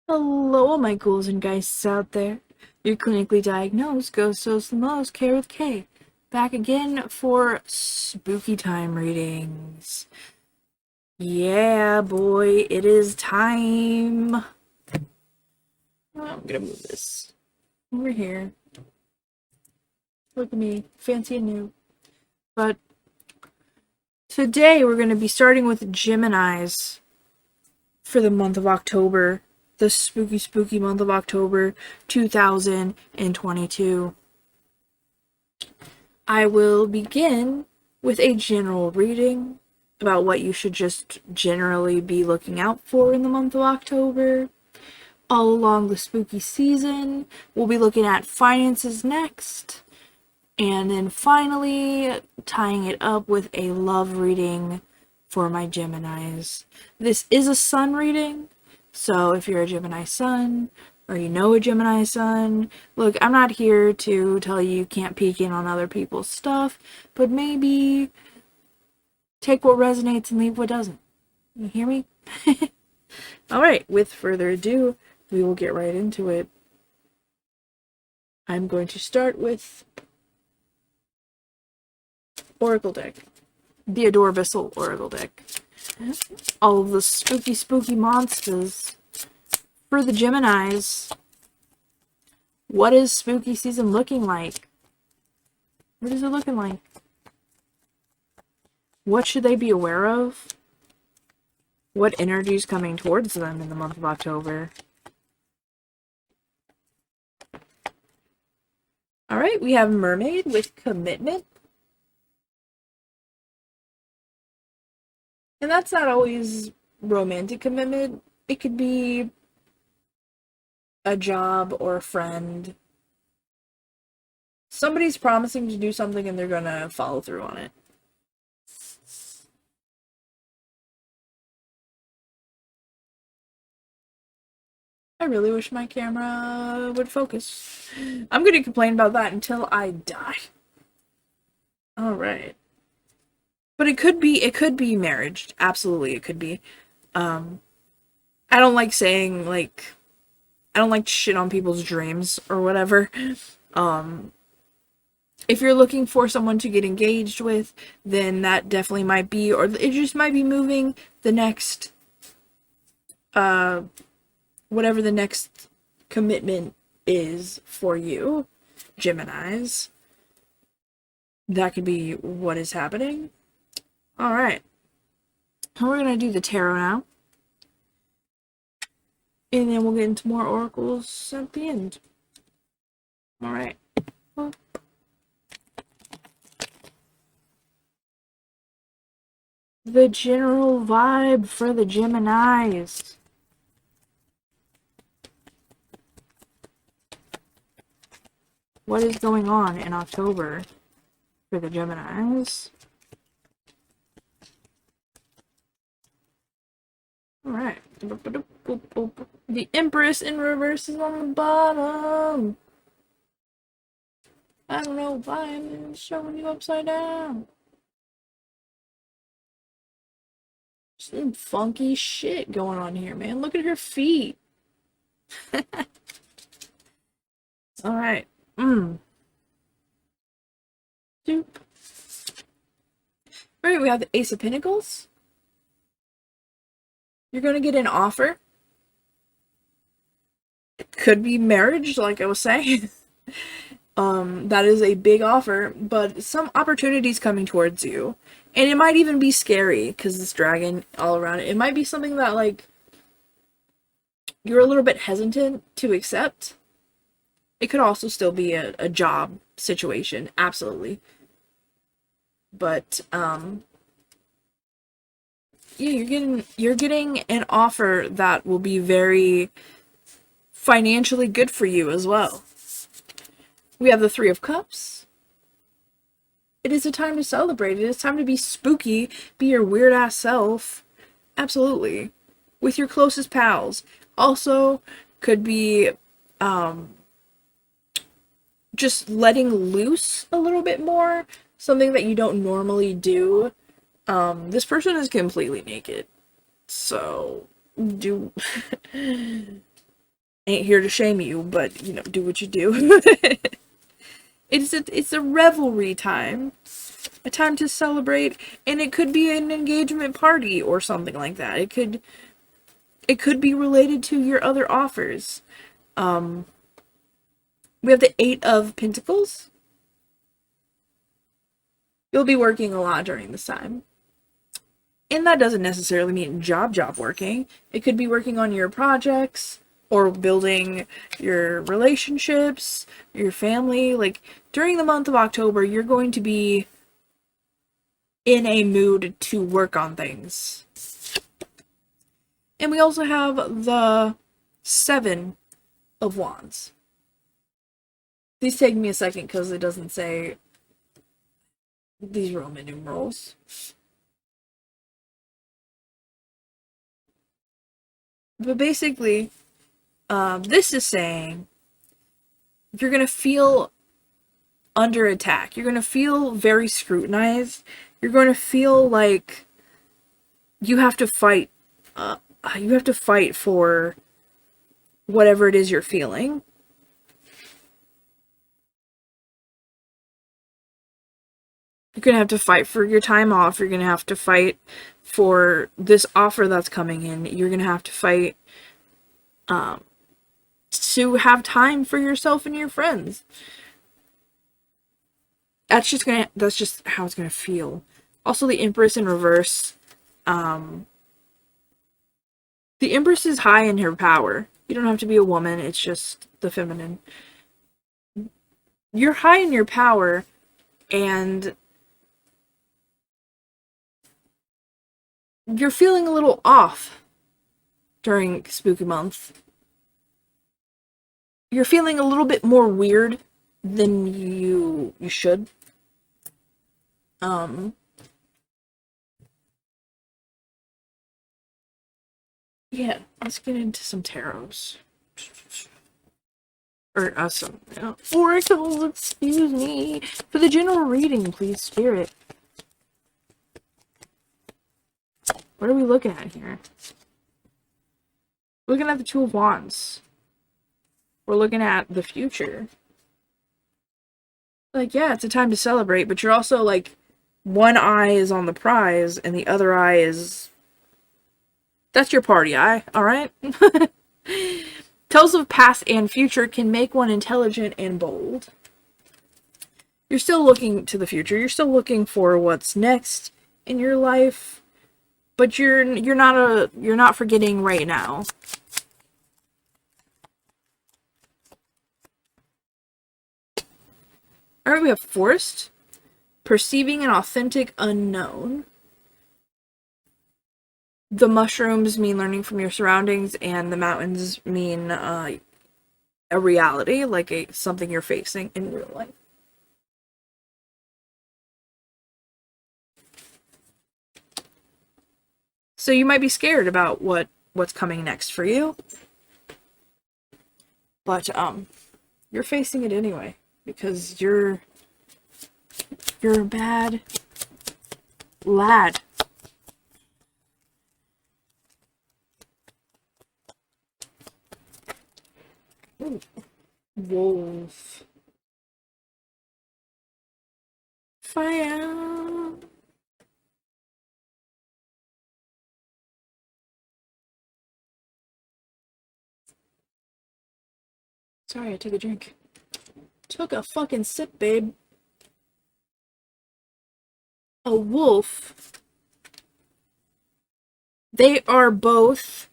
Hello, all my ghouls and geists out there. Your clinically diagnosed ghost host the most, Care with K. Back again for spooky time readings. Yeah, boy, it is time. I'm gonna move this over here. Look at me, fancy and new. But today we're gonna be starting with Geminis for the month of October. The spooky month of October 2022. I will begin with a general reading about what you should just generally be looking out for in the month of October. All along the spooky season, we'll be looking at finances next, and then finally tying it up with a love reading for my Geminis. This is a sun reading, so if you're a Gemini sun, or you know a Gemini sun, look, I'm not here to tell you can't peek in on other people's stuff, but maybe take what resonates and leave what doesn't. You hear me? Alright, with further ado, we will get right into it. I'm going to start with Oracle deck. The Adorabissal Oracle deck. All of the spooky monsters for the Geminis. What is spooky season looking like? What is it looking like? What should they be aware of? What energy is coming towards them in the month of October? Alright, we have Mermaid with commitment. And that's not always romantic commitment. It could be a job or a friend. Somebody's promising to do something and they're gonna follow through on it. I really wish my camera would focus. I'm gonna complain about that until I die. Alright. But it could be marriage. Absolutely, it could be. I don't like saying, like, I don't like to shit on people's dreams or whatever. If you're looking for someone to get engaged with, then that definitely might be, or it just might be moving the next, whatever the next commitment is for you, Geminis. That could be what is happening. Alright. We're gonna do the tarot now. And then we'll get into more oracles at the end. Alright. Well, the general vibe for the Geminis. What is going on in October for the Geminis? Alright. The Empress in reverse is on the bottom. I don't know why I'm showing you upside down. Some funky shit going on here, man. Look at her feet. Alright. Doop. Alright, we have the Ace of Pentacles. You're gonna get an offer. It could be marriage, like I was saying. That is a big offer, but some opportunities coming towards you. And it might even be scary, because this dragon all around it. It might be something that, like, you're a little bit hesitant to accept. It could also still be a job situation, absolutely. But, yeah, you're getting an offer that will be very financially good for you as well. We have the Three of Cups. It is a time to celebrate. It is time to be spooky, be your weird ass self. Absolutely. With your closest pals. Also, could be, just letting loose a little bit more. Something that you don't normally do. This person is completely naked. So, do... Ain't here to shame you, but, you know, do what you do. It's a revelry time. A time to celebrate, and it could be an engagement party or something like that. It could be related to your other offers. We have the Eight of Pentacles. You'll be working a lot during this time. And that doesn't necessarily mean job working. It could be working on your projects or building your relationships, your family. Like, during the month of October, you're going to be in a mood to work on things. And we also have the Seven of Wands. These take me a second because it doesn't say these Roman numerals. But basically, this is saying you're going to feel under attack. You're going to feel very scrutinized. You're going to feel like you have to fight. You have to fight for whatever it is you're feeling. You're going to have to fight for your time off. You're going to have to fight for this offer that's coming in. You're going to have to fight to have time for yourself and your friends. That's just how it's going to feel. Also, the Empress in reverse. The Empress is high in her power. You don't have to be a woman. It's just the feminine. You're high in your power, and you're feeling a little off during Spooky Month. You're feeling a little bit more weird than you should. Yeah, let's get into some tarots. Or, some, oracles, excuse me. For the general reading, please, Spirit. What are we looking at here? We're looking at the Two of Wands. We're looking at the future. Like, yeah, it's a time to celebrate, but you're also, like, one eye is on the prize, and the other eye is... That's your party eye, alright? Tells of past and future can make one intelligent and bold. You're still looking to the future. You're still looking for what's next in your life, but you're not forgetting right now. Alright, we have Forest. Perceiving an authentic unknown. The mushrooms mean learning from your surroundings, and the mountains mean a reality, like something you're facing in real life. So you might be scared about what's coming next for you, but you're facing it anyway because you're a bad lad. Ooh. Wolf. Fire. Sorry, I took a drink. Took a fucking sip, babe. A wolf. They are both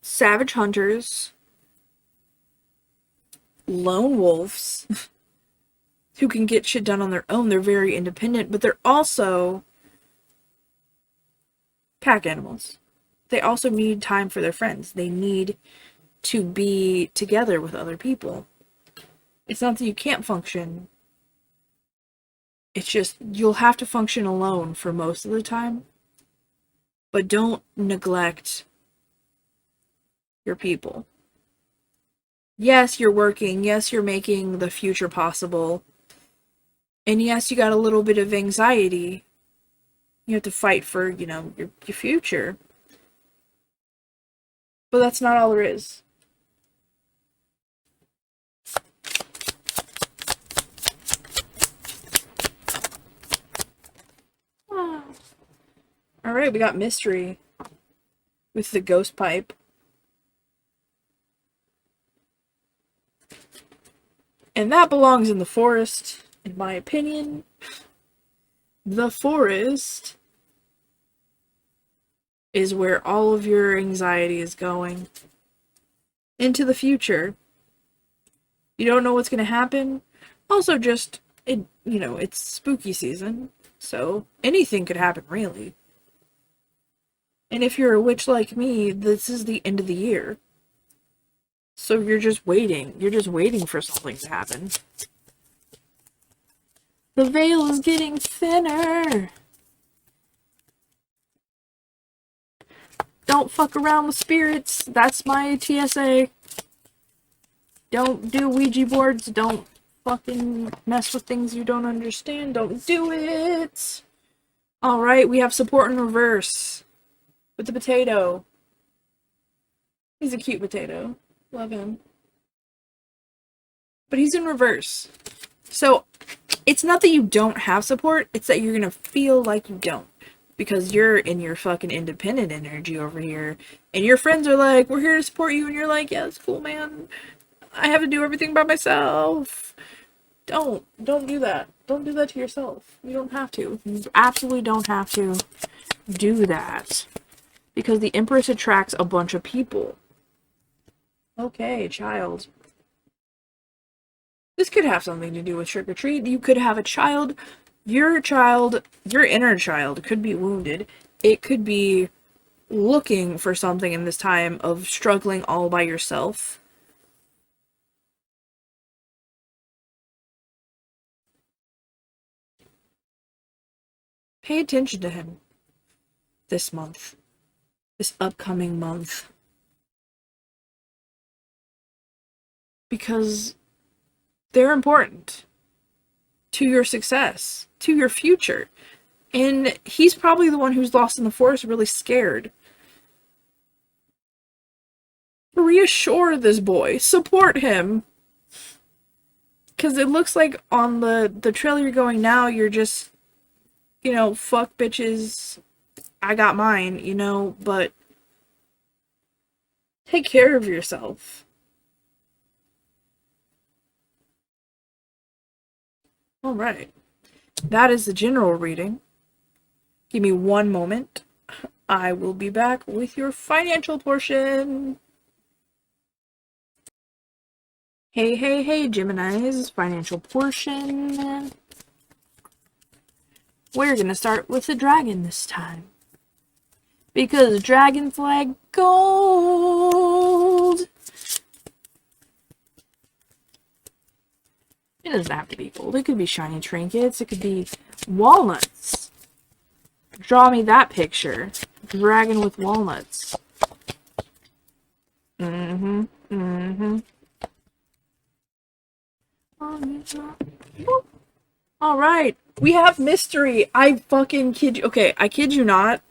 savage hunters, lone wolves, who can get shit done on their own. They're very independent, but they're also pack animals. They also need time for their friends. They need to be together with other people. It's not that you can't function. It's just you'll have to function alone for most of the time. But don't neglect your people. Yes, you're working. Yes, you're making the future possible. And yes, you got a little bit of anxiety. You have to fight for, your future. But that's not all there is. Alright, we got mystery with the ghost pipe. And that belongs in the forest, in my opinion. The forest is where all of your anxiety is going. Into the future. You don't know what's going to happen. Also, just, it's spooky season. So, anything could happen, really. And if you're a witch like me, this is the end of the year. So you're just waiting. You're just waiting for something to happen. The veil is getting thinner. Don't fuck around with spirits. That's my TSA. Don't do Ouija boards. Don't fucking mess with things you don't understand. Don't do it. Alright, we have support in reverse. With the potato. He's a cute potato. Love him. But he's in reverse. So, it's not that you don't have support, it's that you're gonna feel like you don't. Because you're in your fucking independent energy over here. And your friends are like, we're here to support you. And you're like, yeah, that's cool, man. I have to do everything by myself. Don't do that. Don't do that to yourself. You don't have to. You absolutely don't have to do that. Because the Empress attracts a bunch of people. Okay, child. This could have something to do with trick or treat. You could have a child, your inner child could be wounded. It could be looking for something in this time of struggling all by yourself. Pay attention to him this month. This upcoming month. Because they're important to your success, to your future. And he's probably the one who's lost in the forest, really scared. Reassure this boy. Support him. Because it looks like on the trail you're going now, you're just, fuck bitches. I got mine, but take care of yourself. Alright. That is the general reading. Give me one moment. I will be back with your financial portion. Hey, Gemini's financial portion. We're gonna start with the dragon this time. Because dragons like gold. It doesn't have to be gold. It could be shiny trinkets. It could be walnuts. Draw me that picture. Dragon with walnuts. Alright. We have mystery. I fucking kid you. Okay, I kid you not.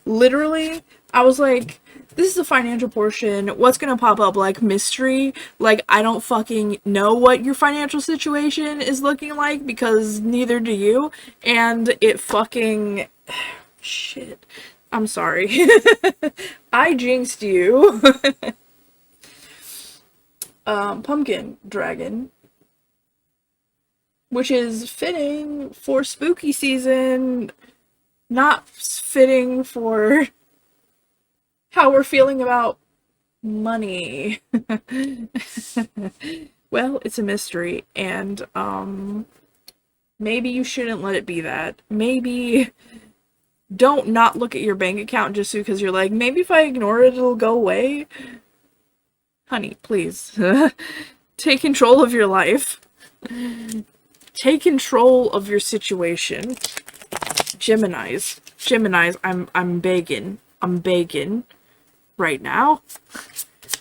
Literally, I was like, this is the financial portion. What's gonna pop up? Like, mystery? Like, I don't fucking know what your financial situation is looking like because neither do you. And it fucking... Shit. I'm sorry. I jinxed you. Pumpkin dragon. Which is fitting for spooky season. Not fitting for how we're feeling about money. Well, it's a mystery, and maybe you shouldn't let it be that. Maybe don't not look at your bank account just because you're like, maybe if I ignore it, it'll go away. Honey, please. Take control of your life. Take control of your situation. Geminis, I'm begging. I'm begging right now.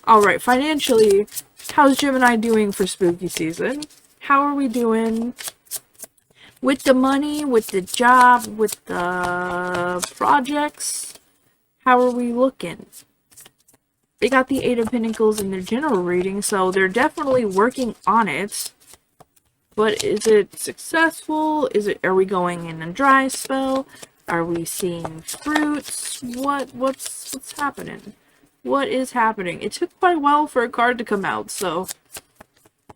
Alright, financially, how's Gemini doing for spooky season? How are we doing with the money, with the job, with the projects? How are we looking? They got the Eight of Pentacles in their general reading, so they're definitely working on it. But is it successful? Are we going in a dry spell? Are we seeing fruits? What's happening? What is happening? It took quite a while for a card to come out, so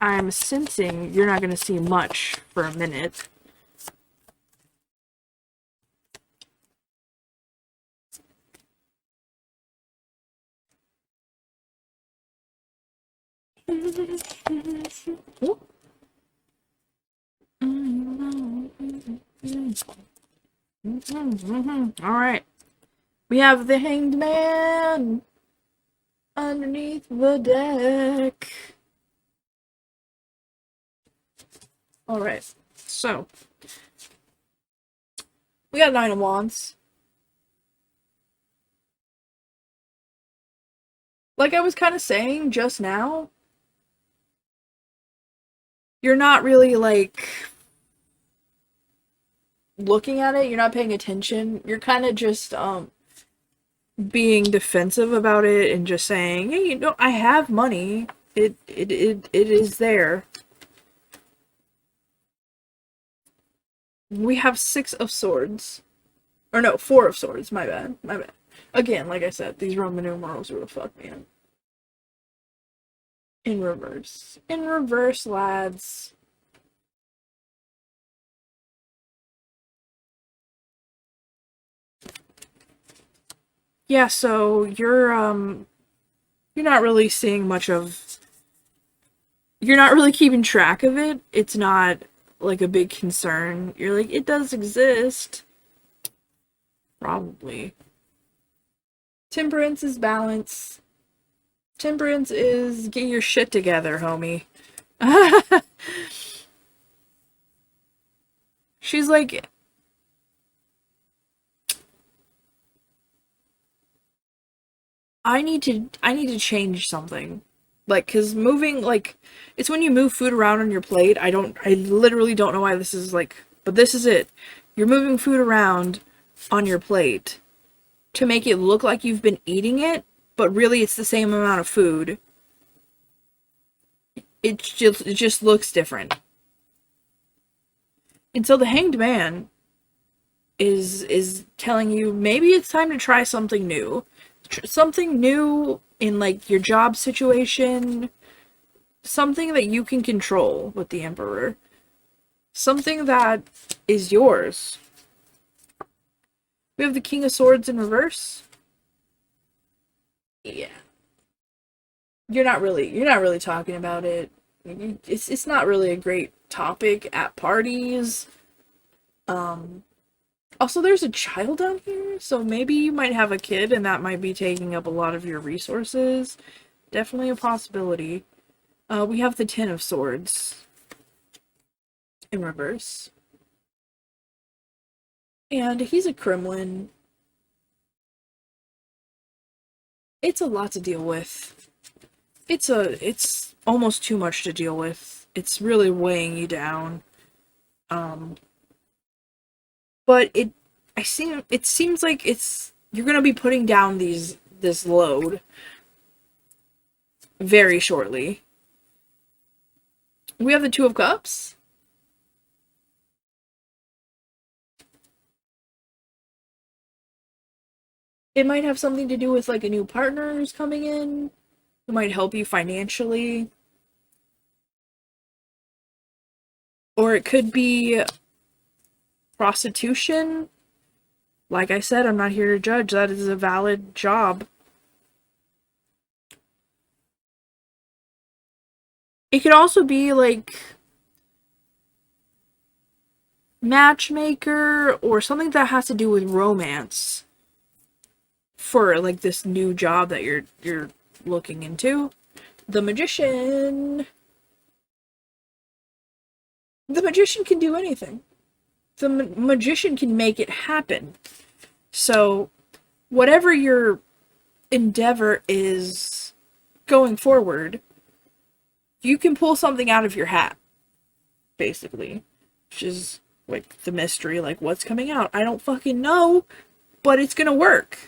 I'm sensing you're not going to see much for a minute. Alright. We have the Hanged Man underneath the deck. Alright. So. We got 9 of Wands. Like I was kind of saying just now, you're not really, like, looking at it. You're not paying attention. You're kind of just, being defensive about it and just saying, hey, you know, I have money. It is there. We have 6 of Swords. Or no, 4 of Swords. My bad. My bad. Again, like I said, these Roman numerals really fuck me up. In reverse. In reverse, lads. Yeah, so you're not really seeing much of... You're not really keeping track of it. It's not, like, a big concern. You're like, it does exist. Probably. Temperance is balance. Temperance is get your shit together, homie. She's like... I need to change something. Like, cause moving, like, it's when you move food around on your plate. I literally don't know why this is like, but this is it. You're moving food around on your plate to make it look like you've been eating it, but really it's the same amount of food. It just looks different. And so the Hanged Man is telling you maybe it's time to try something new. Something new in, like, your job situation. Something that you can control with the Emperor. Something that is yours. We have the King of Swords in reverse. Yeah. You're not really talking about it. It's not really a great topic at parties. Also, there's a child down here, so maybe you might have a kid and that might be taking up a lot of your resources. Definitely a possibility. We have the Ten of Swords in reverse. And he's a Kremlin. It's a lot to deal with. It's almost too much to deal with. It's really weighing you down. But it seems like you're gonna be putting down this load very shortly. We have the Two of Cups. It might have something to do with, like, a new partner who's coming in, who might help you financially. Or it could be prostitution. Like I said, I'm not here to judge. That is a valid job. It could also be, like, matchmaker or something that has to do with romance for, like, this new job that you're looking into. The Magician. The Magician can do anything. The Magician can make it happen. So, whatever your endeavor is going forward, you can pull something out of your hat, basically. Which is, like, the mystery, like, what's coming out? I don't fucking know, but it's gonna work.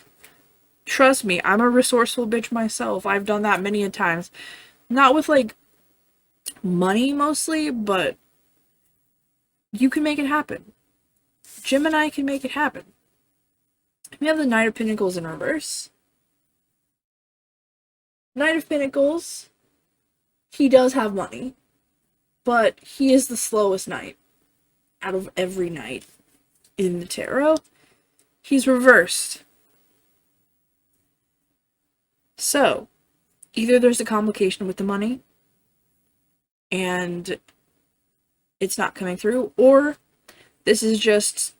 Trust me, I'm a resourceful bitch myself. I've done that many a times. Not with, like, money mostly, but you can make it happen. Gemini can make it happen. We have the Knight of Pentacles in reverse. Knight of Pentacles, he does have money, but he is the slowest knight out of every knight in the tarot. He's reversed. So, either there's a complication with the money, and it's not coming through, or this is just,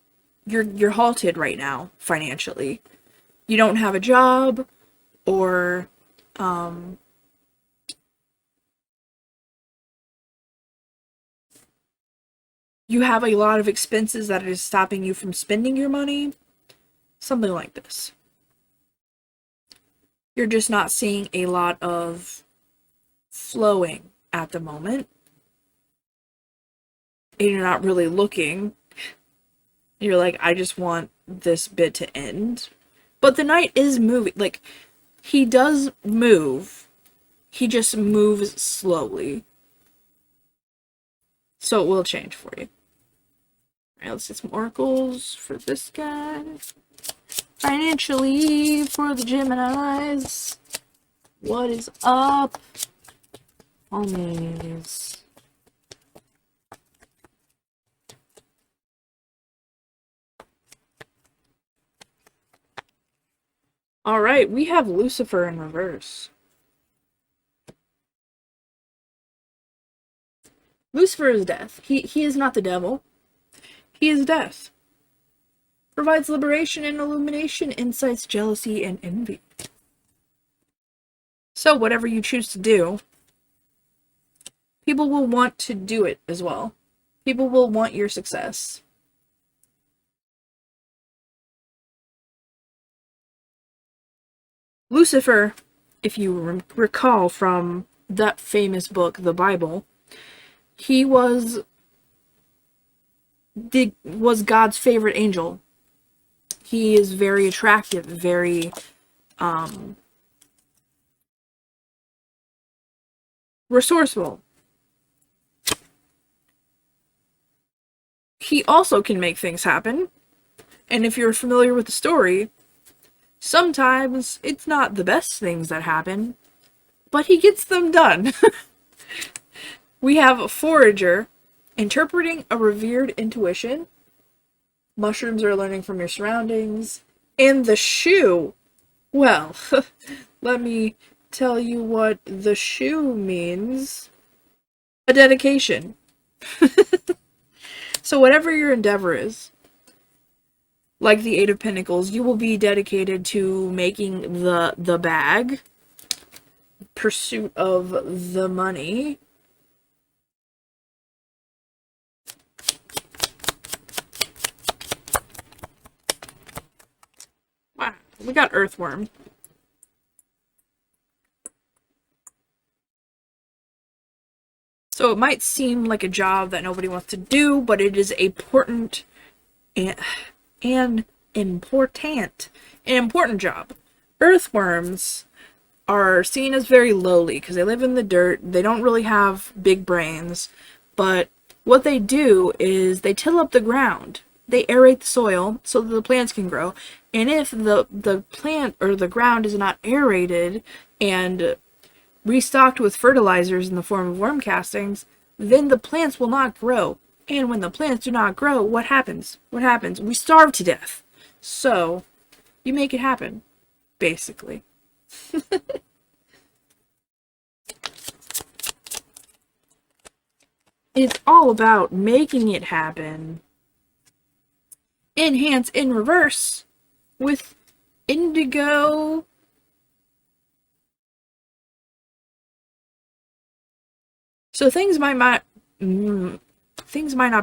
you're halted right now, financially. You don't have a job, or, you have a lot of expenses that is stopping you from spending your money. Something like this. You're just not seeing a lot of flowing at the moment. And you're not really looking. You're like, I just want this bit to end. But the knight is moving. Like, he does move. He just moves slowly. So it will change for you. Alright, let's get some oracles for this guy. Financially, for the Geminis. What is up? Homies. Alright, we have Lucifer in reverse. Lucifer is death. He is not the devil. He is death. Provides liberation and illumination, incites jealousy and envy. So whatever you choose to do, people will want to do it as well. People will want your success. Lucifer, if you recall from that famous book, the Bible, he was God's favorite angel. He is very attractive, very resourceful. He also can make things happen. And if you're familiar with the story, sometimes it's not the best things that happen, but he gets them done. We have a forager, interpreting a revered intuition. Mushrooms are learning from your surroundings. And the shoe, well, let me tell you what the shoe means. A dedication. So whatever your endeavor is, like the Eight of Pentacles, you will be dedicated to making the bag, pursuit of the money. Wow, we got Earthworm. So it might seem like a job that nobody wants to do, but it is important and an important job. Earthworms are seen as very lowly because they live in the dirt. They don't really have big brains, but what they do is they till up the ground. They aerate the soil so that the plants can grow. And if the plant or the ground is not aerated and restocked with fertilizers in the form of worm castings, then the plants will not grow. And when the plants do not grow, what happens? What happens? We starve to death. So, you make it happen, basically. It's all about making it happen. Enhance in reverse with indigo. So things might not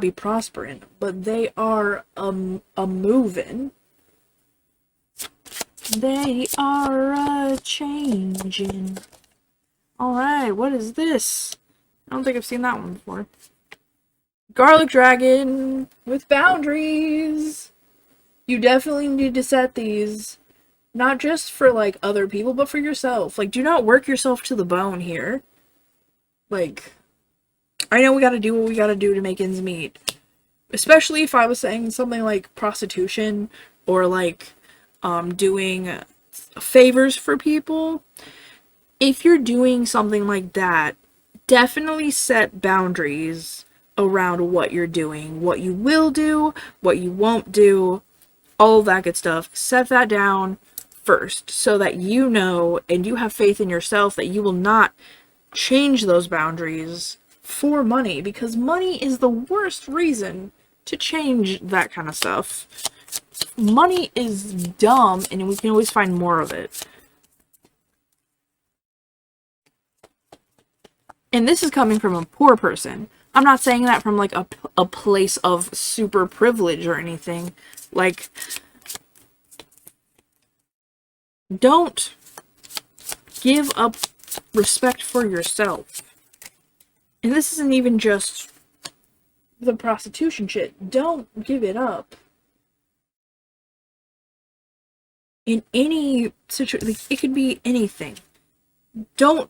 be prospering, but they are a moving. They are changing. Alright, what is this? I don't think I've seen that one before. Garlic Dragon with boundaries. You definitely need to set these. Not just for, like, other people, but for yourself. Like, do not work yourself to the bone here. Like, I know we gotta do what we gotta do to make ends meet. Especially if I was saying something like prostitution or, like, doing favors for people. If you're doing something like that, definitely set boundaries around what you're doing, what you will do, what you won't do, all of that good stuff. Set that down first so that you know and you have faith in yourself that you will not change those boundaries for money, because money is the worst reason to change that kind of stuff. Money is dumb and we can always find more of it. And this is coming from a poor person. I'm not saying that from, like, a place of super privilege or anything. Like, don't give up respect for yourself. And this isn't even just the prostitution shit. Don't give it up. In any situation, like, it could be anything. Don't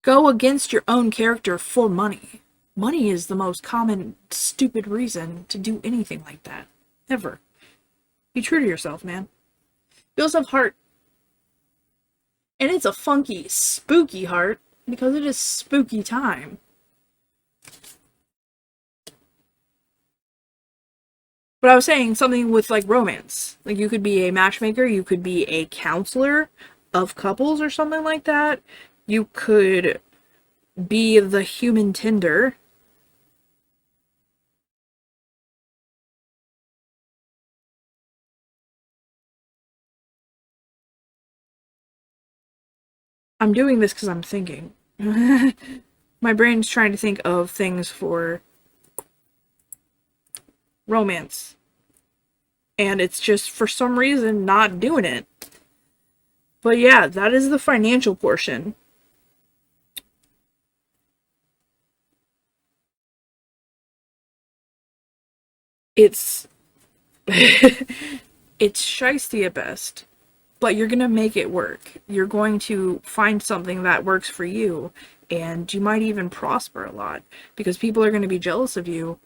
go against your own character for money. Money is the most common, stupid reason to do anything like that. Ever. Be true to yourself, man. You also have heart. And it's a funky, spooky heart, because it is spooky time. But I was saying something with, like, romance. Like, you could be a matchmaker, you could be a counselor of couples or something like that. You could be the human Tinder. I'm doing this because I'm thinking. My brain's trying to think of things for romance. And it's just, for some reason, not doing it. But yeah, that is the financial portion. It's it's shiesty at best, but you're gonna make it work. You're going to find something that works for you, and you might even prosper a lot, because people are gonna be jealous of you.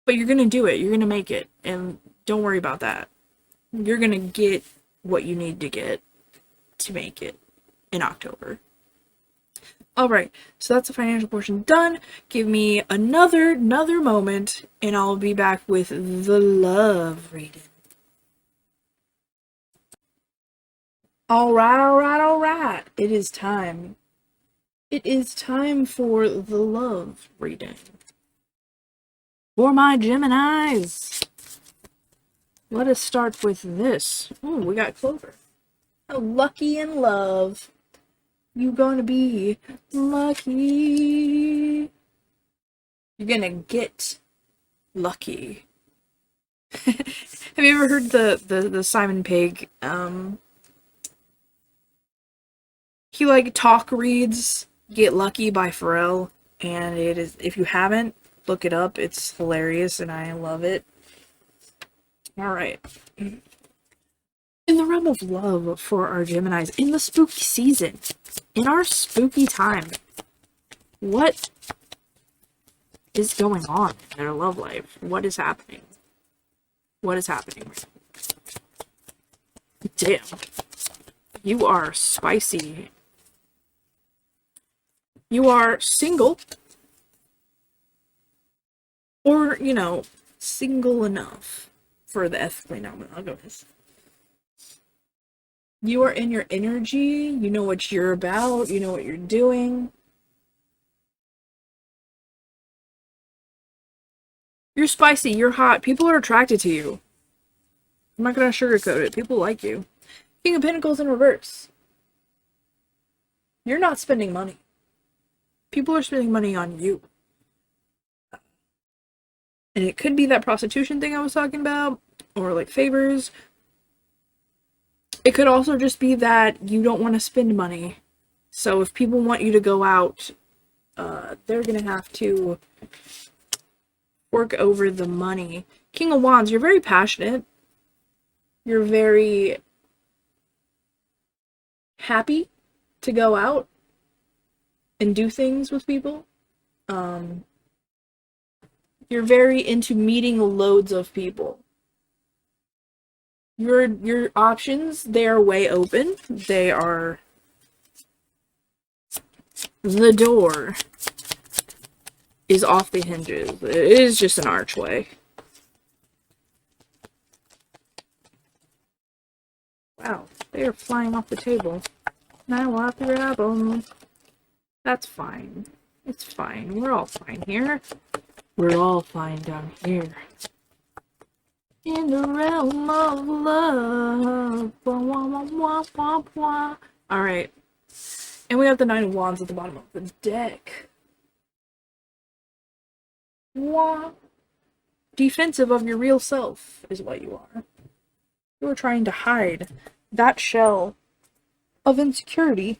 But you're gonna do it, you're gonna make it, and don't worry about that. You're gonna get what you need to get to make it in October. Alright, so that's the financial portion done. Give me another moment, and I'll be back with the love reading. Alright. It is time. It is time for the love reading. For my Geminis, let us start with this. Ooh, we got Clover. How lucky in love. You gonna be lucky. You're gonna get lucky. Have you ever heard the Simon Pegg, he, like, talk reads Get Lucky by Pharrell, and it is, if you haven't, look it up. It's hilarious and I love it. Alright. In the realm of love for our Geminis, in the spooky season, in our spooky time, what is going on in their love life? What is happening? What is happening? Damn. You are spicy. You are single. Or, you know, single enough for the ethically non-monogamous. You are in your energy. You know what you're about. You know what you're doing. You're spicy. You're hot. People are attracted to you. I'm not gonna sugarcoat it. People like you. King of Pentacles in reverse. You're not spending money. People are spending money on you. And it could be that prostitution thing I was talking about, or, like, favors. It could also just be that you don't want to spend money. So if people want you to go out, they're gonna have to work over the money. King of Wands, you're very passionate. You're very happy to go out and do things with people. You're very into meeting loads of people. Your options, they are way open. They are the door is off the hinges. It is just an archway. Wow, they are flying off the table. And I will have to grab them. That's fine. It's fine. We're all fine here. We're all fine down here. In the realm of love. Alright. And we have the Nine of Wands at the bottom of the deck. Wah. Defensive of your real self is what you are. You are trying to hide that shell of insecurity.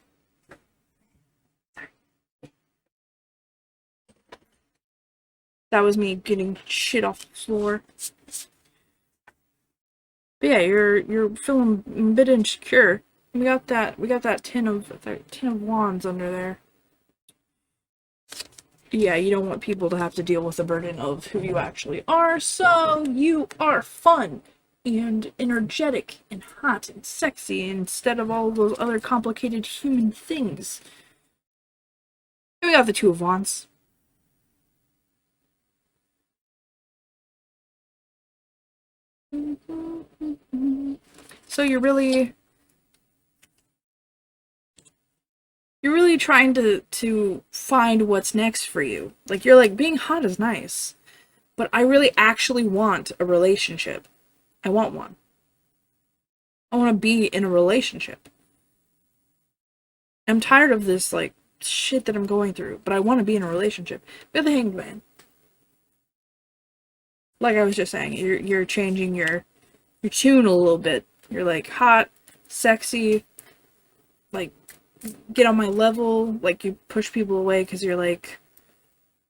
That was me getting shit off the floor. But yeah, you're feeling a bit insecure. We got that ten of wands under there. Yeah, you don't want people to have to deal with the burden of who you actually are, so you are fun and energetic and hot and sexy instead of all those other complicated human things. And we got the Two of Wands. So you're really trying to find what's next for you. Like, you're like, being hot is nice, but I really actually want a relationship. I want one. I want to be in a relationship. I'm tired of this, like, shit that I'm going through, but I want to be in a relationship. We're the Hanged Man. Like I was just saying, you're changing your tune a little bit. You're like, hot, sexy, like, get on my level. Like, you push people away because you're like,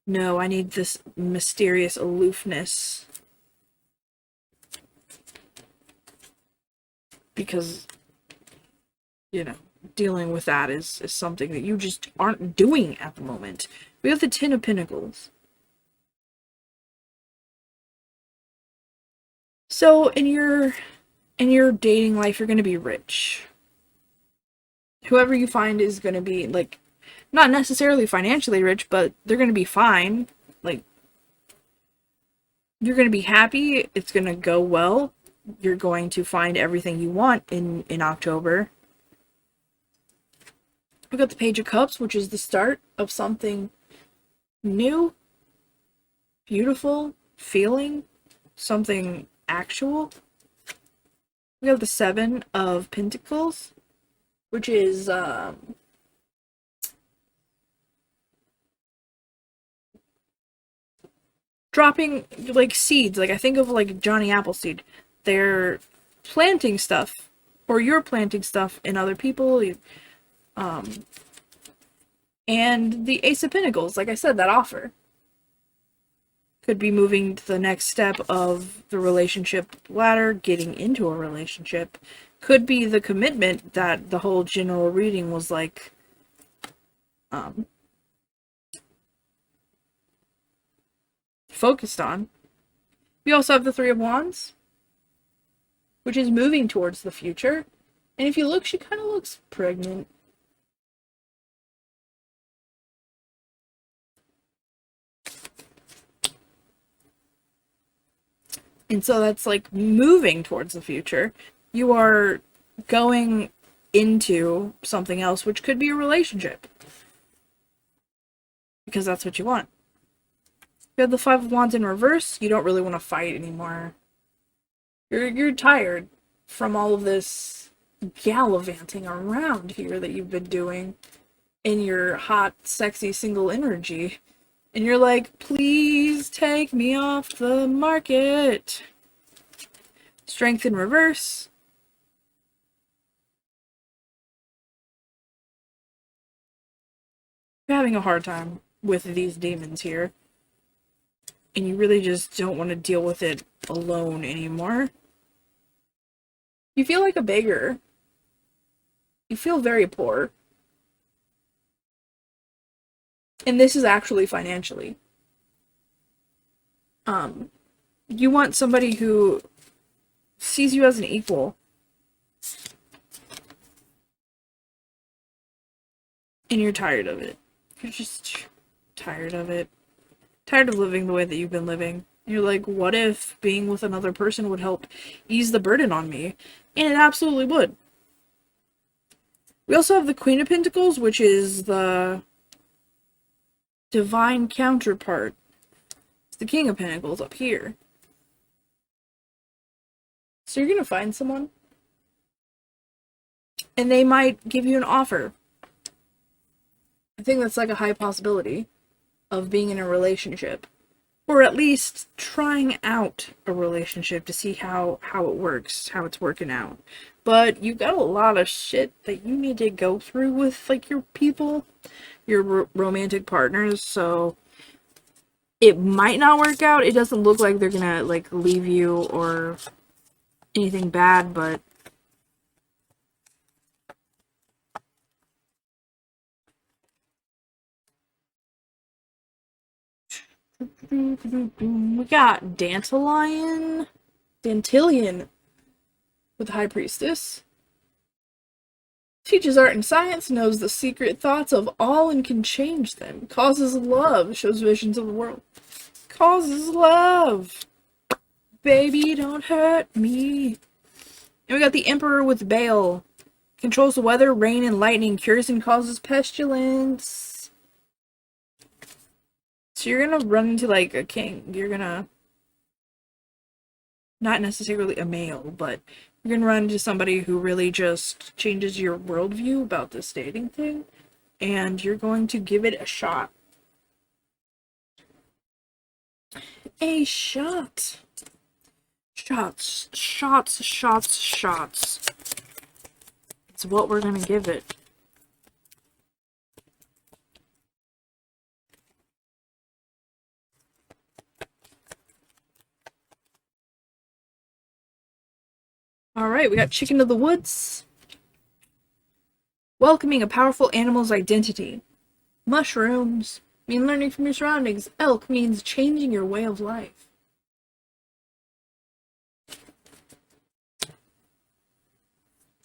no, I need this mysterious aloofness. Because, you know, dealing with that is something that you just aren't doing at the moment. We have the Ten of Pentacles. So, in your dating life, you're going to be rich. Whoever you find is going to be, like, not necessarily financially rich, but they're going to be fine. Like, you're going to be happy. It's going to go well. You're going to find everything you want in October. We got the Page of Cups, which is the start of something new, beautiful, feeling, something actual. We have the Seven of Pentacles, which is dropping, like, seeds. Like, I think of, like, Johnny Appleseed. They're planting stuff, or you're planting stuff in other people. And the Ace of Pentacles, like I said, that offer could be moving to the next step of the relationship ladder, getting into a relationship. Could be the commitment that the whole general reading was like, focused on. We also have the Three of Wands, which is moving towards the future. And if you look, she kind of looks pregnant. And so that's like moving towards the future. You are going into something else, which could be a relationship. Because that's what you want. You have the Five of Wands in reverse. You don't really want to fight anymore. You're tired from all of this gallivanting around here that you've been doing in your hot, sexy, single energy. And you're like, please take me off the market. Strength in reverse. You're having a hard time with these demons here. and you really just don't want to deal with it alone anymore. You feel like a beggar. You feel very poor. And this is actually financially. You want somebody who sees you as an equal. And you're tired of it. You're just tired of it. Tired of living the way that you've been living. You're like, what if being with another person would help ease the burden on me? And it absolutely would. We also have the Queen of Pentacles, which is the divine counterpart. It's the King of Pentacles up here. So you're gonna find someone, and they might give you an offer. I think that's like a high possibility of being in a relationship. Or at least trying out a relationship to see how it works, how it's working out. But you got a lot of shit that you need to go through with, like, your people, your romantic partners, so it might not work out. It doesn't look like they're gonna, like, leave you or anything bad, but we got Dantillion with High Priestess. Teaches art and science, knows the secret thoughts of all and can change them. Causes love, shows visions of the world. Causes love. Baby, don't hurt me. And we got the Emperor with Bale. Controls the weather, rain, and lightning. Cures and causes pestilence. So you're gonna run into, like, a king. You're gonna... Not necessarily a male, but you're gonna run into somebody who really just changes your worldview about this dating thing. And you're going to give it a shot. A shot. Shots. Shots, shots, shots. It's what we're gonna give it. Alright, we got Chicken of the Woods. Welcoming a powerful animal's identity. Mushrooms mean learning from your surroundings. Elk means changing your way of life.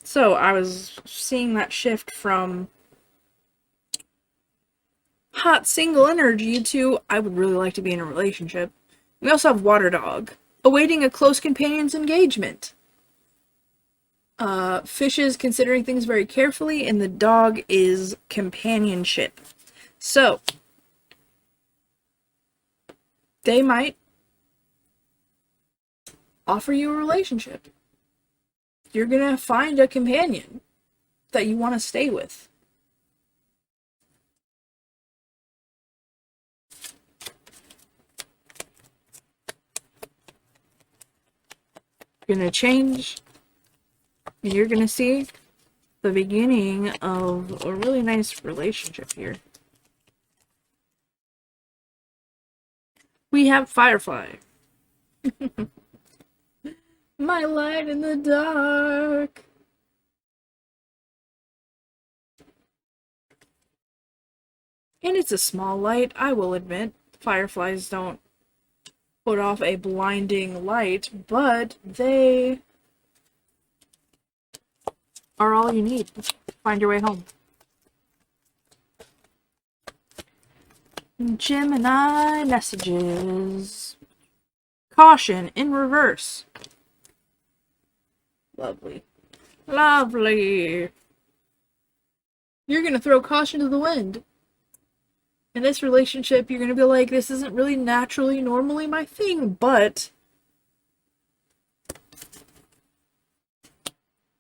So, I was seeing that shift from hot single energy to I would really like to be in a relationship. We also have Water Dog. Awaiting a close companion's engagement. Fish is considering things very carefully, and the dog is companionship. So, they might offer you a relationship. You're gonna find a companion that you want to stay with. You're gonna change. And you're gonna see the beginning of a really nice relationship here. We have Firefly. My light in the dark. And it's a small light, I will admit. Fireflies don't put off a blinding light, but they are all you need to find your way home. Gemini messages. Caution in reverse. Lovely. Lovely. You're gonna throw caution to the wind. In this relationship, you're gonna be like, this isn't really naturally, normally my thing, but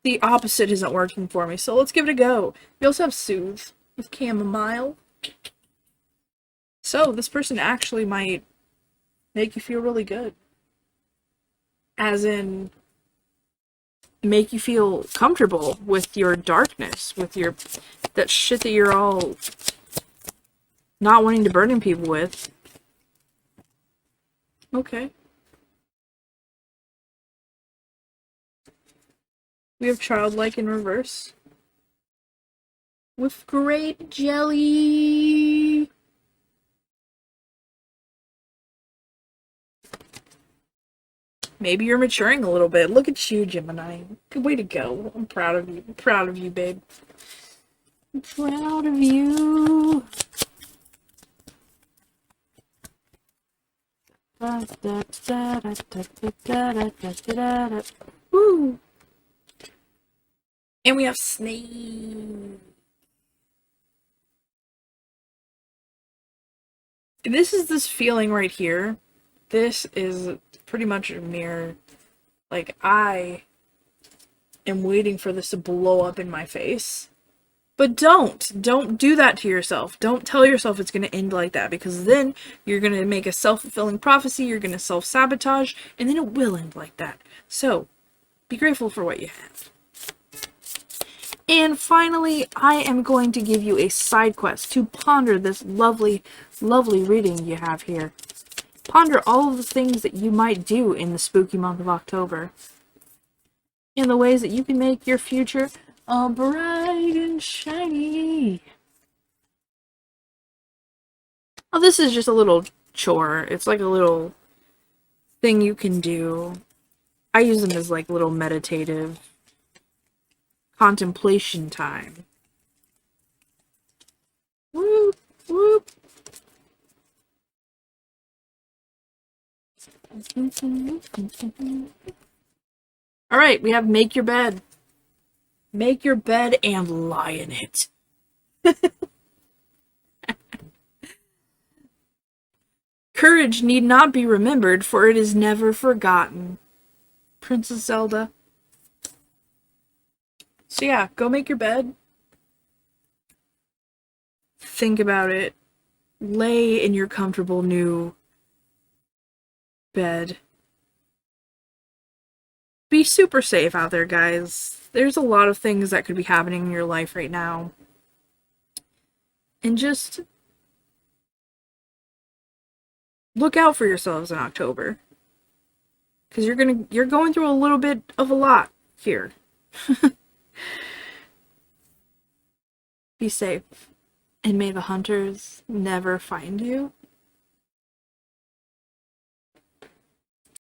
the opposite isn't working for me, so let's give it a go. We also have Soothe with Chamomile. So, this person actually might make you feel really good. As in, make you feel comfortable with your darkness, with your, that shit that you're all not wanting to burden people with. Okay. We have childlike in reverse. With great jelly. Maybe you're maturing a little bit. Look at you, Gemini. Good way to go. I'm proud of you. I'm proud of you, babe. I'm proud of you. Woo! And we have Snake. This is this feeling right here. This is pretty much a mirror. Like, I am waiting for this to blow up in my face. But don't do that to yourself. Don't tell yourself it's going to end like that, because then you're going to make a self-fulfilling prophecy, you're going to self-sabotage, and then it will end like that. So, be grateful for what you have. And finally, I am going to give you a side quest to ponder this lovely, lovely reading you have here. Ponder all of the things that you might do in the spooky month of October, and the ways that you can make your future all bright and shiny. Oh, this is just a little chore. It's like a little thing you can do. I use them as like little meditative contemplation time. Whoop, whoop. Alright, we have make your bed. Make your bed and lie in it. Courage need not be remembered, for it is never forgotten. Princess Zelda. So yeah, go make your bed. Think about it. Lay in your comfortable new bed. Be super safe out there, guys. There's a lot of things that could be happening in your life right now. And just look out for yourselves in October. Because you're going through a little bit of a lot here. Be safe. And may the hunters never find you.